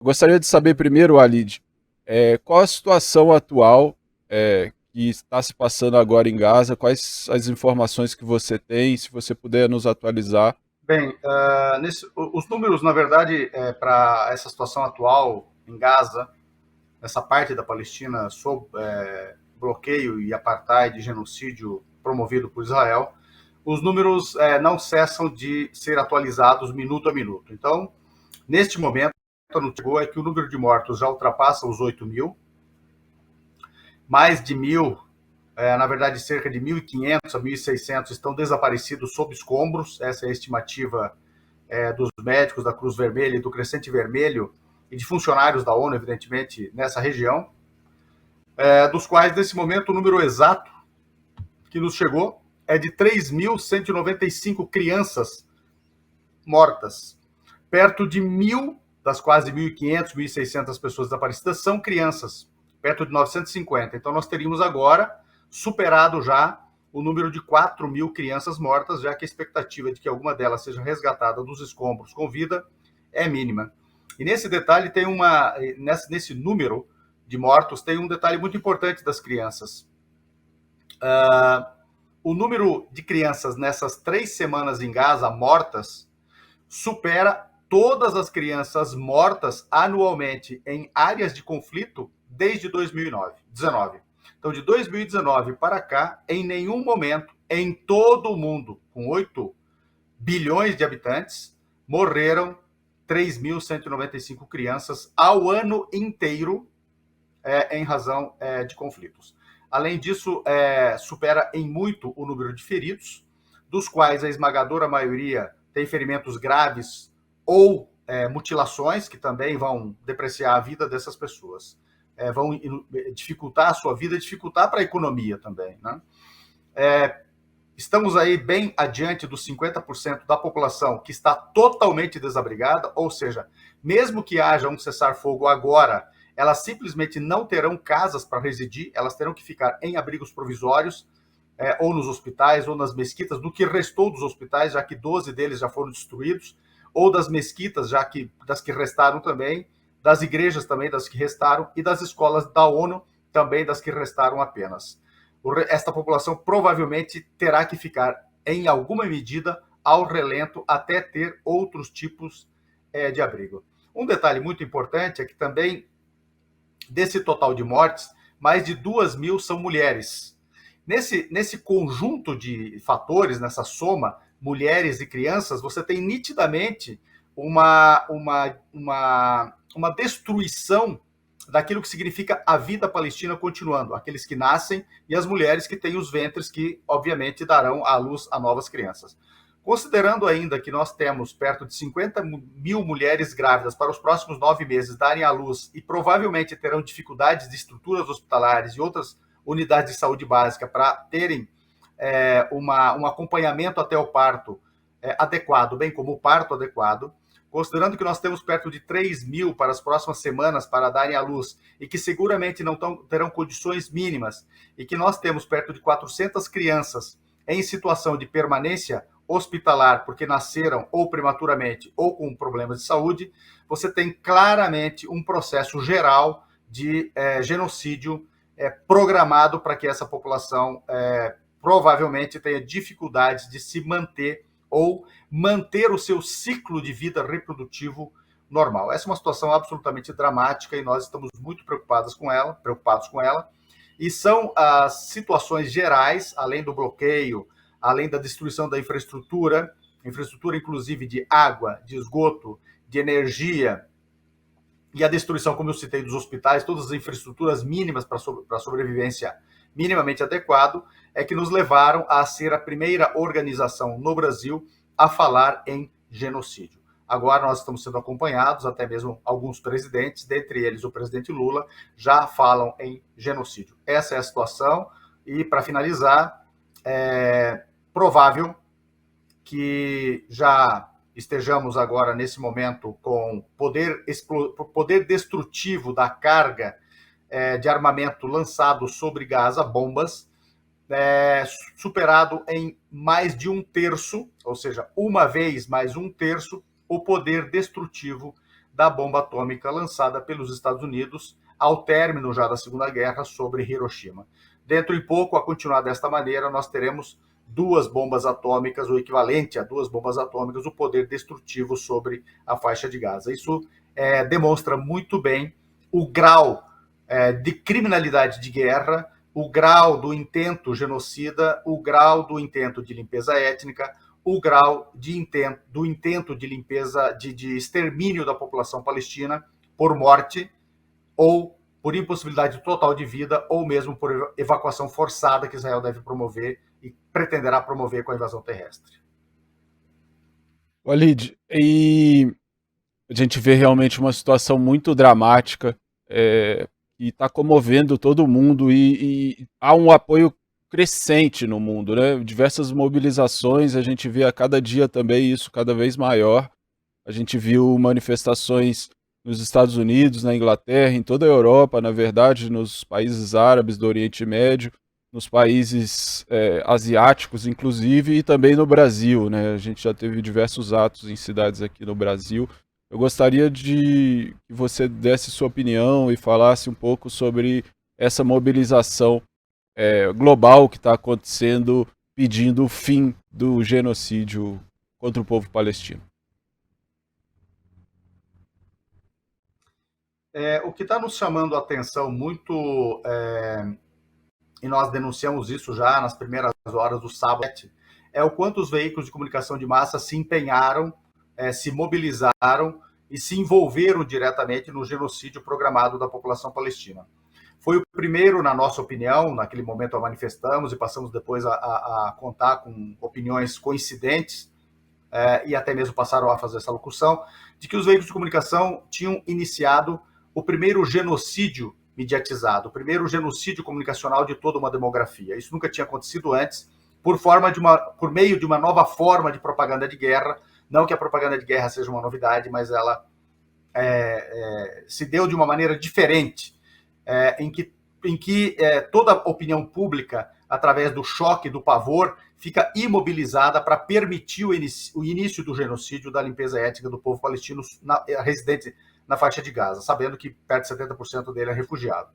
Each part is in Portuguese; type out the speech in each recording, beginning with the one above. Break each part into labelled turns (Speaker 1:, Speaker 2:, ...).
Speaker 1: Gostaria de saber primeiro, Walid, qual a situação atual que está se passando agora em Gaza, quais as informações que você tem, se você puder nos atualizar.
Speaker 2: Bem, os números, na verdade, para essa situação atual em Gaza, nessa parte da Palestina, sob bloqueio e apartheid, genocídio promovido por Israel, os números não cessam de ser atualizados minuto a minuto. Então, neste momento, a notícia é que o número de mortos já ultrapassa os 8.000, mais de 1.000, na verdade, cerca de 1.500 a 1.600 estão desaparecidos sob escombros. Essa é a estimativa dos médicos da Cruz Vermelha e do Crescente Vermelho e de funcionários da ONU, evidentemente, nessa região, dos quais, nesse momento, o número exato que nos chegou é de 3.195 crianças mortas. Perto de 1.000 das quase 1.500, 1.600 pessoas desaparecidas são crianças, perto de 950. Então, nós teríamos agora superado já o número de 4.000 crianças mortas, já que a expectativa de que alguma delas seja resgatada dos escombros com vida é mínima. E nesse detalhe tem nesse número de mortos tem um detalhe muito importante das crianças. O número de crianças nessas 3 semanas em Gaza mortas supera todas as crianças mortas anualmente em áreas de conflito desde 2019. Então, de 2019 para cá, em nenhum momento, em todo o mundo, com 8 bilhões de habitantes, morreram 3.195 crianças ao ano inteiro em razão de conflitos. Além disso, supera em muito o número de feridos, dos quais a esmagadora maioria tem ferimentos graves ou mutilações, que também vão depreciar a vida dessas pessoas. Vão dificultar a sua vida, dificultar para a economia também. Né? Estamos aí bem adiante dos 50% da população que está totalmente desabrigada, ou seja, mesmo que haja um cessar-fogo agora, elas simplesmente não terão casas para residir, elas terão que ficar em abrigos provisórios, ou nos hospitais, ou nas mesquitas, do que restou dos hospitais, já que 12 deles já foram destruídos, ou das mesquitas, das que restaram também, das igrejas também, das que restaram, e das escolas da ONU, também das que restaram apenas. Esta população provavelmente terá que ficar, em alguma medida, ao relento, até ter outros tipos de abrigo. Um detalhe muito importante é que também, desse total de mortes, mais de 2.000 são mulheres. Nesse conjunto de fatores, nessa soma, mulheres e crianças, você tem nitidamente uma destruição daquilo que significa a vida palestina continuando, aqueles que nascem e as mulheres que têm os ventres que, obviamente, darão à luz a novas crianças. Considerando ainda que nós temos perto de 50.000 mulheres grávidas para os próximos 9 meses darem à luz e provavelmente terão dificuldades de estruturas hospitalares e outras unidades de saúde básica para terem um acompanhamento até o parto adequado, bem como o parto adequado, considerando que nós temos perto de 3.000 para as próximas semanas para darem à luz e que seguramente não terão condições mínimas e que nós temos perto de 400 crianças em situação de permanência hospitalar porque nasceram ou prematuramente ou com problemas de saúde, você tem claramente um processo geral de genocídio programado para que essa população provavelmente tenha dificuldades de se manter ou manter o seu ciclo de vida reprodutivo normal. Essa é uma situação absolutamente dramática e nós estamos muito preocupados com ela, e são as situações gerais, além do bloqueio, além da destruição da infraestrutura inclusive de água, de esgoto, de energia, e a destruição, como eu citei, dos hospitais, todas as infraestruturas mínimas para a sobrevivência minimamente adequado, é que nos levaram a ser a primeira organização no Brasil a falar em genocídio. Agora nós estamos sendo acompanhados, até mesmo alguns presidentes, dentre eles o presidente Lula, já falam em genocídio. Essa é a situação, e para finalizar, é provável que já estejamos agora, nesse momento, com poder destrutivo da carga de armamento lançado sobre Gaza, bombas, superado em mais de 1/3, ou seja, uma vez mais 1/3, o poder destrutivo da bomba atômica lançada pelos Estados Unidos ao término já da Segunda Guerra sobre Hiroshima. Dentro de pouco, a continuar desta maneira, nós teremos 2 bombas atômicas, o equivalente a 2 bombas atômicas, o poder destrutivo sobre a faixa de Gaza. Isso demonstra muito bem o grau de criminalidade de guerra, o grau do intento genocida, o grau do intento de limpeza étnica, o grau do intento de limpeza, de extermínio da população palestina por morte ou por impossibilidade total de vida, ou mesmo por evacuação forçada que Israel deve promover e pretenderá promover com a invasão terrestre.
Speaker 1: Walid, e a gente vê realmente uma situação muito dramática, e está comovendo todo mundo, e há um apoio crescente no mundo, né? Diversas mobilizações, a gente vê a cada dia também isso cada vez maior. A gente viu manifestações nos Estados Unidos, na Inglaterra, em toda a Europa, na verdade, nos países árabes do Oriente Médio, nos países asiáticos, inclusive, e também no Brasil, né? A gente já teve diversos atos em cidades aqui no Brasil. Eu gostaria de que você desse sua opinião e falasse um pouco sobre essa mobilização global que está acontecendo, pedindo o fim do genocídio contra o povo palestino.
Speaker 2: O que está nos chamando a atenção muito, e nós denunciamos isso já nas primeiras horas do sábado, é o quanto os veículos de comunicação de massa se empenharam, se mobilizaram e se envolveram diretamente no genocídio programado da população palestina. Foi o primeiro, na nossa opinião, naquele momento a manifestamos e passamos depois a contar com opiniões coincidentes, e até mesmo passaram a fazer essa locução, de que os veículos de comunicação tinham iniciado o primeiro genocídio mediatizado, o primeiro genocídio comunicacional de toda uma demografia. Isso nunca tinha acontecido antes, por meio de uma nova forma de propaganda de guerra. Não que a propaganda de guerra seja uma novidade, mas ela se deu de uma maneira diferente, em que toda a opinião pública, através do choque, do pavor, fica imobilizada para permitir o início do genocídio, da limpeza étnica do povo palestino residente na faixa de Gaza, sabendo que perto de 70% dele é refugiado.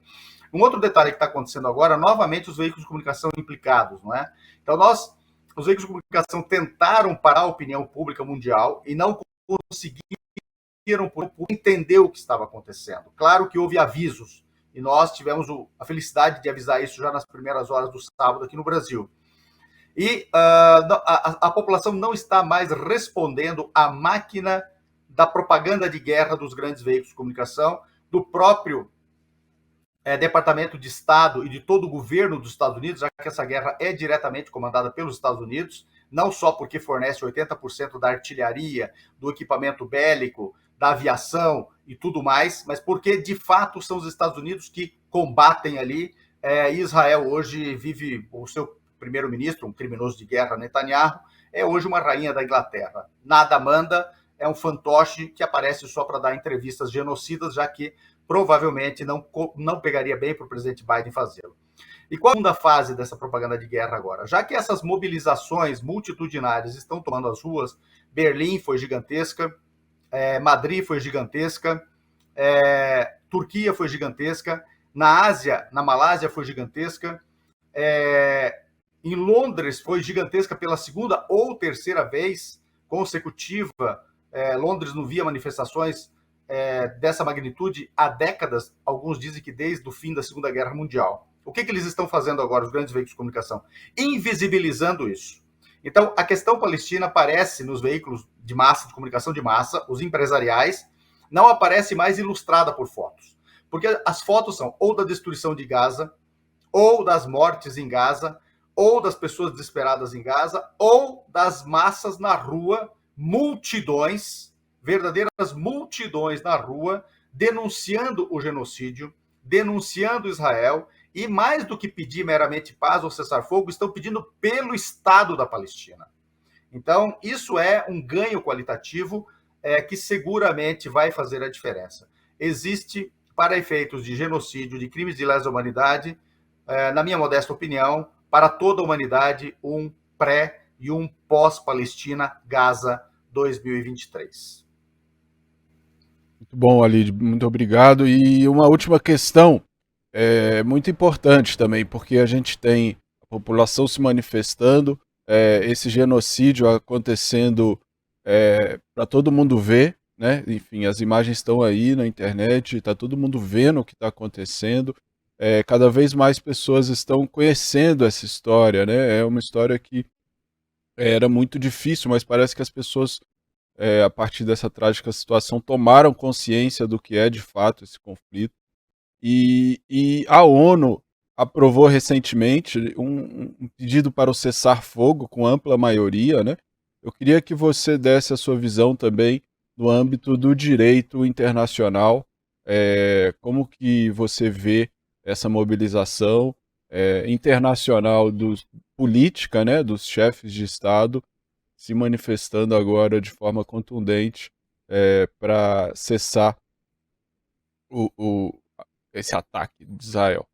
Speaker 2: Um outro detalhe que está acontecendo agora, novamente os veículos de comunicação implicados, não é? Então os veículos de comunicação tentaram parar a opinião pública mundial e não conseguiram entender o que estava acontecendo. Claro que houve avisos, e nós tivemos a felicidade de avisar isso já nas primeiras horas do sábado aqui no Brasil. E a população não está mais respondendo à máquina da propaganda de guerra dos grandes veículos de comunicação, do próprio Departamento de Estado e de todo o governo dos Estados Unidos, já que essa guerra é diretamente comandada pelos Estados Unidos, não só porque fornece 80% da artilharia, do equipamento bélico, da aviação e tudo mais, mas porque, de fato, são os Estados Unidos que combatem ali. Israel hoje vive o seu primeiro-ministro, um criminoso de guerra, Netanyahu, é hoje uma rainha da Inglaterra. Nada manda, é um fantoche que aparece só para dar entrevistas genocidas, já que provavelmente não pegaria bem para o presidente Biden fazê-lo. E qual a segunda fase dessa propaganda de guerra agora? Já que essas mobilizações multitudinárias estão tomando as ruas, Berlim foi gigantesca, Madrid foi gigantesca, Turquia foi gigantesca, na Ásia, na Malásia foi gigantesca, em Londres foi gigantesca pela segunda ou terceira vez consecutiva. Londres não via manifestações dessa magnitude há décadas, alguns dizem que desde o fim da Segunda Guerra Mundial. O que eles estão fazendo agora, os grandes veículos de comunicação? Invisibilizando isso. Então, a questão palestina aparece nos veículos de massa, de comunicação de massa, os empresariais, não aparece mais ilustrada por fotos. Porque as fotos são ou da destruição de Gaza, ou das mortes em Gaza, ou das pessoas desesperadas em Gaza, ou das massas na rua, multidões, verdadeiras multidões na rua, denunciando o genocídio, denunciando Israel, e mais do que pedir meramente paz ou cessar-fogo, estão pedindo pelo Estado da Palestina. Então, isso é um ganho qualitativo que seguramente vai fazer a diferença. Existe, para efeitos de genocídio, de crimes de lesa humanidade, na minha modesta opinião, para toda a humanidade, um pré e um pós-Palestina, Gaza 2023.
Speaker 1: Muito Bom, Ali, muito obrigado. E uma última questão, muito importante também, porque a gente tem a população se manifestando, esse genocídio acontecendo para todo mundo ver, né? Enfim, as imagens estão aí na internet, está todo mundo vendo o que está acontecendo. Cada vez mais pessoas estão conhecendo essa história, né? É uma história que era muito difícil, mas parece que as pessoas a partir dessa trágica situação, tomaram consciência do que é de fato esse conflito. E a ONU aprovou recentemente um pedido para o cessar-fogo com ampla maioria, né? Eu queria que você desse a sua visão também no âmbito do direito internacional, como que você vê essa mobilização internacional política, né, dos chefes de Estado se manifestando agora de forma contundente para cessar o, o- esse ataque de Israel.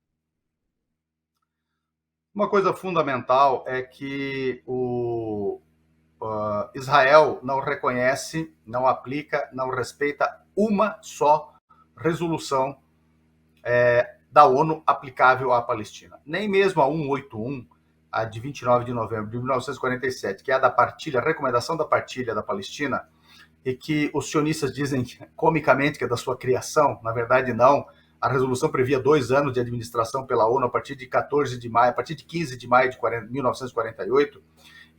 Speaker 2: Uma coisa fundamental é que o Israel não reconhece, não aplica, não respeita uma só resolução da ONU aplicável à Palestina. Nem mesmo a 181, a de 29 de novembro de 1947, que é a da partilha, a recomendação da partilha da Palestina, e que os sionistas dizem comicamente que é da sua criação, na verdade não. A resolução previa 2 anos de administração pela ONU a partir de 14 de maio, a partir de 15 de maio de 1948,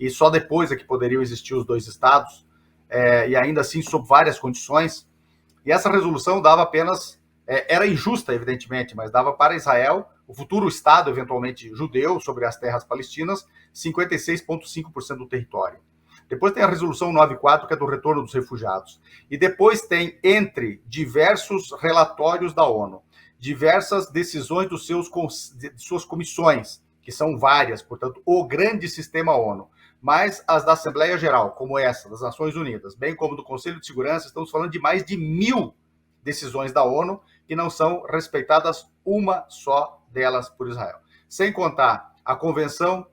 Speaker 2: e só depois é que poderiam existir os dois estados, e ainda assim sob várias condições. E essa resolução dava apenas, era injusta, evidentemente, mas dava para Israel, o futuro Estado, eventualmente judeu, sobre as terras palestinas, 56,5% do território. Depois tem a resolução 94, que é do retorno dos refugiados. E depois tem, entre diversos relatórios da ONU, diversas decisões de suas comissões, que são várias, portanto, o grande sistema ONU, mas as da Assembleia Geral, como essa, das Nações Unidas, bem como do Conselho de Segurança, estamos falando de mais de 1.000 decisões da ONU que não são respeitadas uma só delas por Israel. Sem contar a Convenção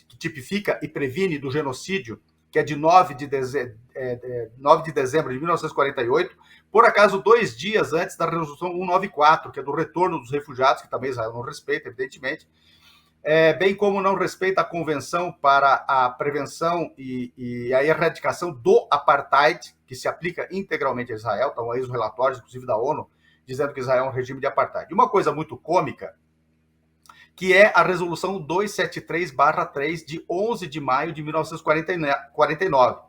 Speaker 2: que tipifica e previne do genocídio, que é de 9 de dezembro de 1948, por acaso 2 dias antes da resolução 194, que é do retorno dos refugiados, que também Israel não respeita, evidentemente, bem como não respeita a Convenção para a Prevenção e a Erradicação do Apartheid, que se aplica integralmente a Israel. Estão aí os relatórios, inclusive da ONU, dizendo que Israel é um regime de apartheid. E uma coisa muito cômica, que é a Resolução 273/3, de 11 de maio de 1949.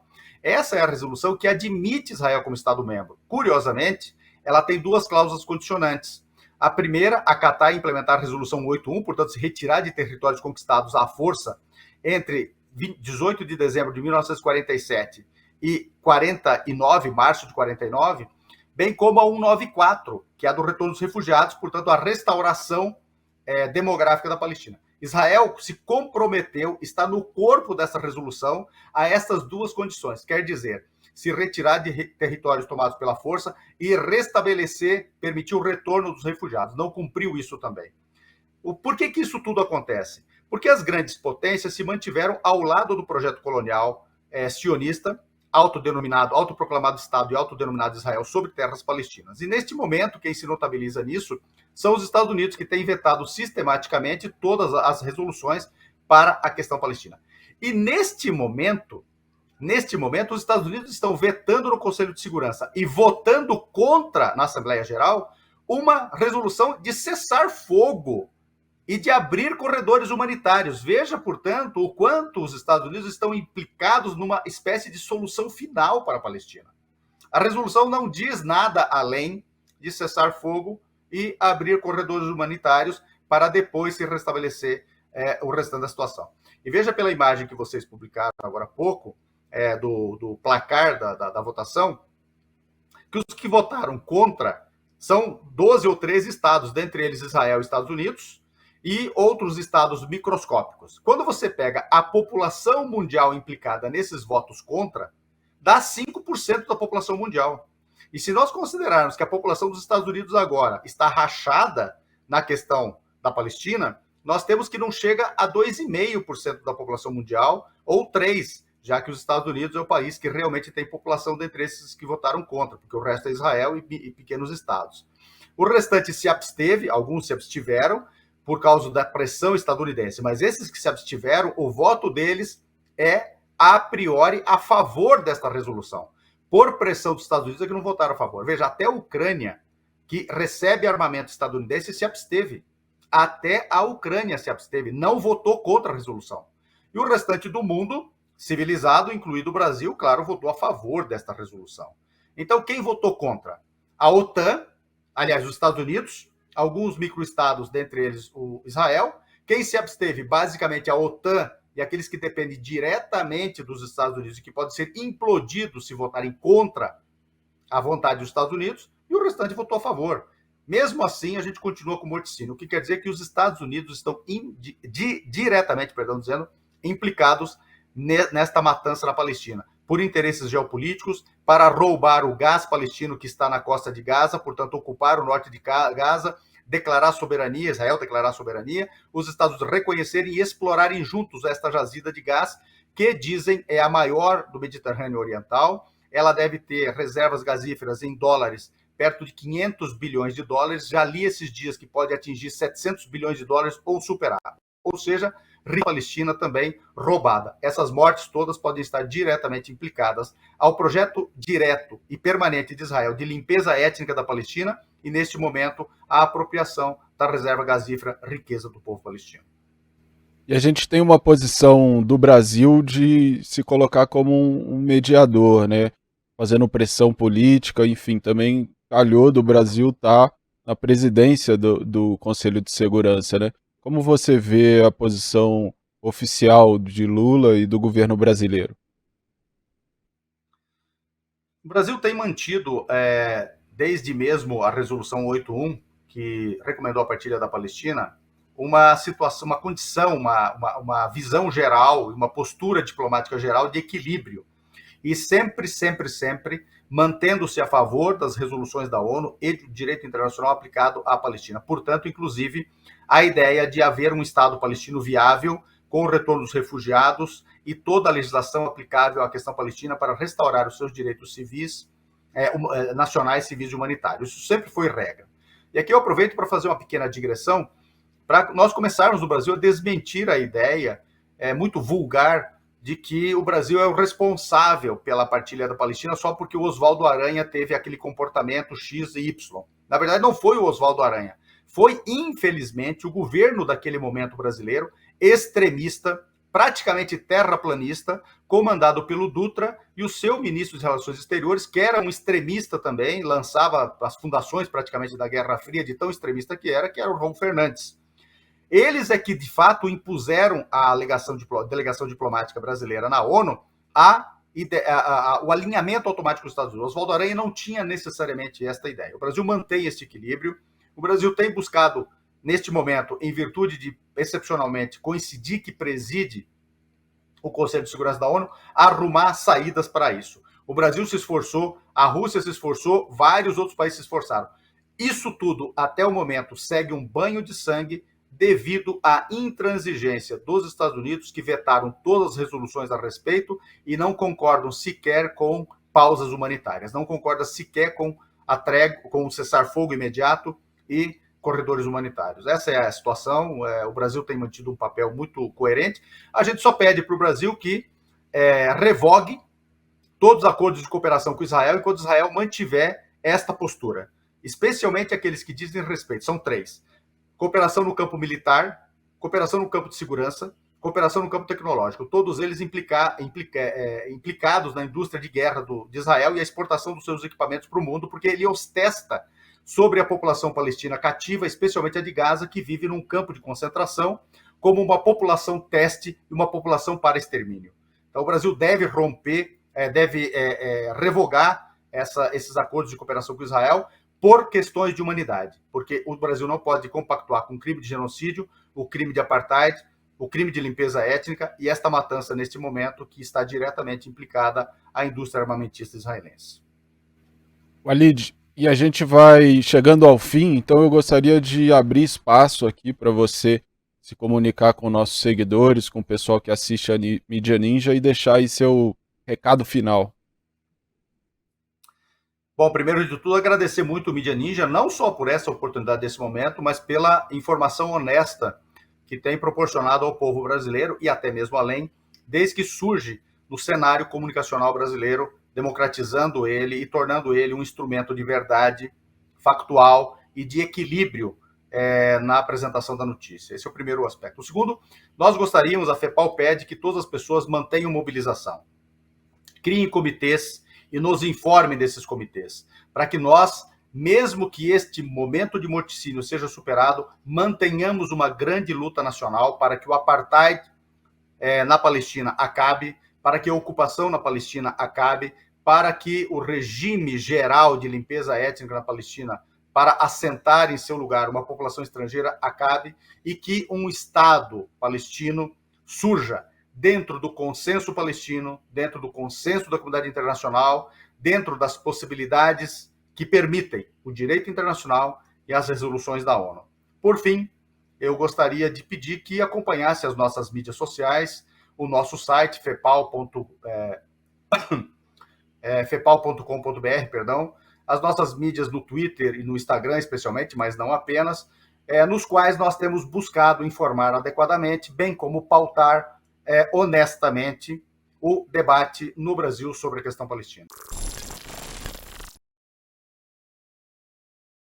Speaker 2: Essa é a resolução que admite Israel como Estado-membro. Curiosamente, ela tem 2 cláusulas condicionantes. A primeira, acatar e implementar a Resolução 181, portanto, se retirar de territórios conquistados à força entre 18 de dezembro de 1947 e 49, março de 49, bem como a 194, que é a do retorno dos refugiados, portanto, a restauração demográfica da Palestina. Israel se comprometeu, está no corpo dessa resolução, a essas 2 condições. Quer dizer, se retirar de territórios tomados pela força e restabelecer, permitir o retorno dos refugiados. Não cumpriu isso também. Por que isso tudo acontece? Porque as grandes potências se mantiveram ao lado do projeto colonial sionista, autoproclamado Estado e autodenominado Israel sobre terras palestinas. E neste momento, quem se notabiliza nisso são os Estados Unidos, que têm vetado sistematicamente todas as resoluções para a questão palestina. E neste momento, os Estados Unidos estão vetando no Conselho de Segurança e votando contra, na Assembleia Geral, uma resolução de cessar fogo e de abrir corredores humanitários. Veja, portanto, o quanto os Estados Unidos estão implicados numa espécie de solução final para a Palestina. A resolução não diz nada além de cessar fogo e abrir corredores humanitários para depois se restabelecer o restante da situação. E veja pela imagem que vocês publicaram agora há pouco, do placar da votação, que os que votaram contra são 12 ou 13 estados, dentre eles Israel e Estados Unidos, e outros estados microscópicos. Quando você pega a população mundial implicada nesses votos contra, dá 5% da população mundial. E se nós considerarmos que a população dos Estados Unidos agora está rachada na questão da Palestina, nós temos que não chega a 2,5% da população mundial, ou 3%, já que os Estados Unidos é o país que realmente tem população dentre esses que votaram contra, porque o resto é Israel e pequenos estados. O restante se absteve, alguns se abstiveram por causa da pressão estadunidense, mas esses que se abstiveram, o voto deles é a priori a favor desta resolução. Por pressão dos Estados Unidos é que não votaram a favor. Veja, até a Ucrânia, que recebe armamento estadunidense, se absteve. Até a Ucrânia se absteve, não votou contra a resolução. E o restante do mundo civilizado, incluído o Brasil, claro, votou a favor desta resolução. Então, quem votou contra? A OTAN, aliás, os Estados Unidos, alguns microestados, dentre eles o Israel. Quem se absteve? Basicamente a OTAN e aqueles que dependem diretamente dos Estados Unidos e que podem ser implodidos se votarem contra a vontade dos Estados Unidos, e o restante votou a favor. Mesmo assim, a gente continua com o morticínio, o que quer dizer que os Estados Unidos estão diretamente, implicados nesta matança na Palestina, por interesses geopolíticos, para roubar o gás palestino que está na costa de Gaza, portanto, ocupar o norte de Gaza, declarar soberania, Israel declarar soberania, os Estados Unidos reconhecerem e explorarem juntos esta jazida de gás, que dizem é a maior do Mediterrâneo Oriental. Ela deve ter reservas gasíferas em dólares perto de 500 bilhões de dólares. Já li esses dias que pode atingir 700 bilhões de dólares ou superar. Ou seja, a Palestina também roubada. Essas mortes todas podem estar diretamente implicadas ao projeto direto e permanente de Israel de limpeza étnica da Palestina e, neste momento, a apropriação da reserva gasífera, riqueza do povo palestino.
Speaker 1: E a gente tem uma posição do Brasil de se colocar como um mediador, né? Fazendo pressão política, enfim, também calhou do Brasil estar na presidência do Conselho de Segurança, né? Como você vê a posição oficial de Lula e do governo brasileiro?
Speaker 2: O Brasil tem mantido, desde mesmo a resolução 81, que recomendou a partilha da Palestina, uma situação, uma condição, uma visão geral, uma postura diplomática geral de equilíbrio. E sempre mantendo-se a favor das resoluções da ONU e do direito internacional aplicado à Palestina. Portanto, inclusive, a ideia de haver um Estado palestino viável, com o retorno dos refugiados e toda a legislação aplicável à questão palestina para restaurar os seus direitos civis, nacionais, civis e humanitários. Isso sempre foi regra. E aqui eu aproveito para fazer uma pequena digressão, para nós começarmos no Brasil a desmentir a ideia muito vulgar de que o Brasil é o responsável pela partilha da Palestina só porque o Oswaldo Aranha teve aquele comportamento X e Y. Na verdade, não foi o Oswaldo Aranha. Foi, infelizmente, o governo daquele momento brasileiro, extremista, praticamente terraplanista, comandado pelo Dutra e o seu ministro de Relações Exteriores, que era um extremista também, lançava as fundações praticamente da Guerra Fria, de tão extremista que era o Raul Fernandes. Eles é que, de fato, impuseram à delegação diplomática brasileira na ONU o alinhamento automático dos Estados Unidos. Oswaldo Aranha não tinha necessariamente esta ideia. O Brasil mantém este equilíbrio. O Brasil tem buscado, neste momento, em virtude de, excepcionalmente, coincidir que preside o Conselho de Segurança da ONU, arrumar saídas para isso. O Brasil se esforçou, a Rússia se esforçou, vários outros países se esforçaram. Isso tudo, até o momento, segue um banho de sangue devido à intransigência dos Estados Unidos, que vetaram todas as resoluções a respeito e não concordam sequer com pausas humanitárias, não concordam sequer com a trégua, com o cessar-fogo imediato e corredores humanitários. Essa é a situação. O Brasil tem mantido um papel muito coerente. A gente só pede para o Brasil que revogue todos os acordos de cooperação com Israel enquanto Israel mantiver esta postura, especialmente aqueles que dizem respeito. São 3. Cooperação no campo militar, cooperação no campo de segurança, cooperação no campo tecnológico. Todos eles implicados na indústria de guerra de Israel e a exportação dos seus equipamentos para o mundo, porque ele ostesta sobre a população palestina cativa, especialmente a de Gaza, que vive num campo de concentração, como uma população teste e uma população para extermínio. Então, o Brasil deve romper, revogar esses acordos de cooperação com Israel, por questões de humanidade, porque o Brasil não pode compactuar com o crime de genocídio, o crime de apartheid, o crime de limpeza étnica e esta matança neste momento que está diretamente implicada à indústria armamentista israelense.
Speaker 1: Walid, e a gente vai chegando ao fim, então eu gostaria de abrir espaço aqui para você se comunicar com nossos seguidores, com o pessoal que assiste a Mídia Ninja e deixar aí seu recado final.
Speaker 2: Bom, primeiro de tudo, agradecer muito o Mídia Ninja, não só por essa oportunidade desse momento, mas pela informação honesta que tem proporcionado ao povo brasileiro e até mesmo além, desde que surge no cenário comunicacional brasileiro, democratizando ele e tornando ele um instrumento de verdade, factual e de equilíbrio na apresentação da notícia. Esse é o primeiro aspecto. O segundo, nós gostaríamos, a FEPAL pede que todas as pessoas mantenham mobilização, criem comitês e nos informem desses comitês, para que nós, mesmo que este momento de morticínio seja superado, mantenhamos uma grande luta nacional para que o apartheid na Palestina acabe, para que a ocupação na Palestina acabe, para que o regime geral de limpeza étnica na Palestina, para assentar em seu lugar uma população estrangeira, acabe, e que um Estado palestino surja dentro do consenso palestino, dentro do consenso da comunidade internacional, dentro das possibilidades que permitem o direito internacional e as resoluções da ONU. Por fim, eu gostaria de pedir que acompanhasse as nossas mídias sociais, o nosso site, fepal.com.br, perdão, as nossas mídias no Twitter e no Instagram, especialmente, mas não apenas, nos quais nós temos buscado informar adequadamente, bem como pautar honestamente o debate no Brasil sobre a questão palestina.